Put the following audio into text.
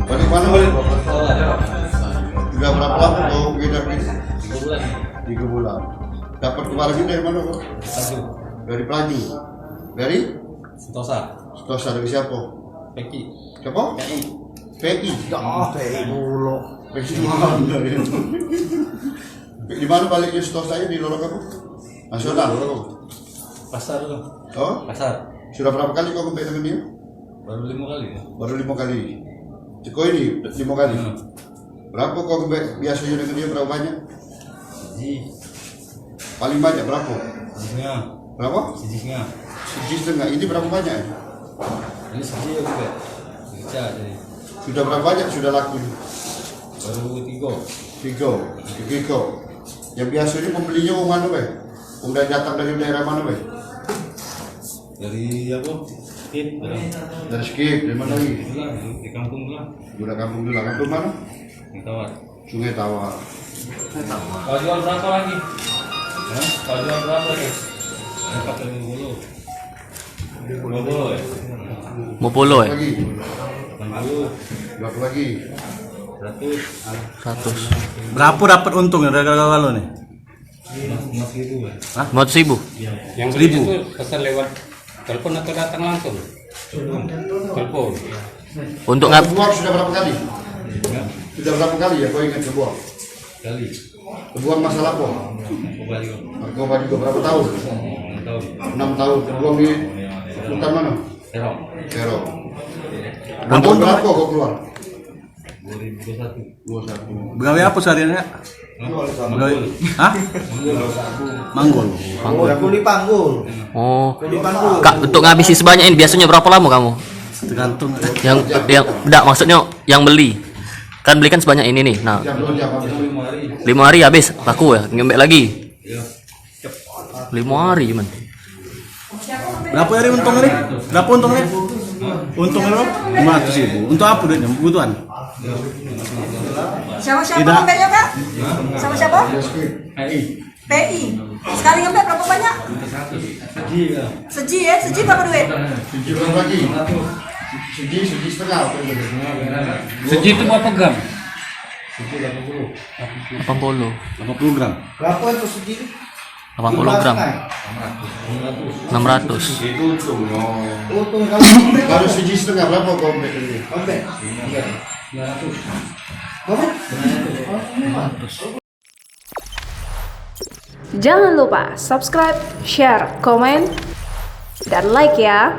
Balik mana balik? Sudah berapa lama kau nginep ini? 3 bulan. 3 bulan. Dapat kemarin ini dari mana kok? Pelaju. Dari Pelaju. Dari? Sentosa. Sentosa dari siapa? Peki. Siapa? PI. PI. PI mulu. PI mana ya? Di mana baliknya Sentosa di Lorong apa? Nasional. Pasar tuh. Oh? Pasar. Sudah berapa kali kau kompet dengan dia? Baru 5 kali ya. Baru 5 kali. Ceko ini 5 kali. Berapa kau kompet biasanya dengan dia, berapa banyak? Siji. Paling banyak berapa? Sijingnya. Berapa? Sijingnya. 1,5. Ini berapa banyak? Ini siji ya gue. Kerja jadi. Sudah berapa banyak sudah laku? Baru 3. 3. Yang biasanya pembelinya orang mana be? Udah datang dari daerah mana be? Dari apa? Skip. Dari Skip, dari mana lagi? Di kampung lah. Udah kampung dulu, kampung mana? Di Tawar. Sungai Tawar. Kau jual berapa lagi? Hah? Kau jual berapa lagi? 40. 50 ya? Mau polo ya? Lagi, 60. berapa lagi? 100. 100. Berapa dapat untung ya dari kalau nih? 50.000 ya. Hah? 100.000? Yang beli itu pesan lewat telepon atau datang langsung? Telepon. Untuk Kau ngap kebuang sudah berapa kali? Sudah berapa kali ya kau ingat kebuang? Kali. Kebuang masalah apa? Kembali kok. Narkoba juga berapa tahun? 6 tahun. 6 tahun. Kebuang di hutan mana? Terong. Terong. Untuk Berapa kau keluar? 2021. 21. Begawe apa sehariannya? Begawe, hah? Manggul. Kuli panggul. oh. Kuli panggul. Kak, untuk ngabisi sebanyak ini biasanya berapa lama kamu? Tergantung. Yang enggak maksudnya yang beli. Kan beli kan sebanyak ini nih. Nah, Jam 2 jam habis. 5 hari habis laku ya, ngembek lagi. 5 hari cuman. Berapa hari untung ini? Berapa untungnya? Untungnya berapa? 500.000. Untuk apa duitnya? Kebutuhan. Siapa Tidak. ngembeknya kak? Sama siapa? PI. PI. Sekali ngembek berapa banyak? Seji ya? Seji berapa duit? Suji berapa lagi? Suji setengah. Seji itu berapa gram? 80. 80 gram. Berapa itu segi? 80 gram. 600. Itu untungnya. Untung kalau ngembek. Kalau suji setengah berapa kau kompet ini? Ngembek. Jangan lupa subscribe, share, komen, dan like ya.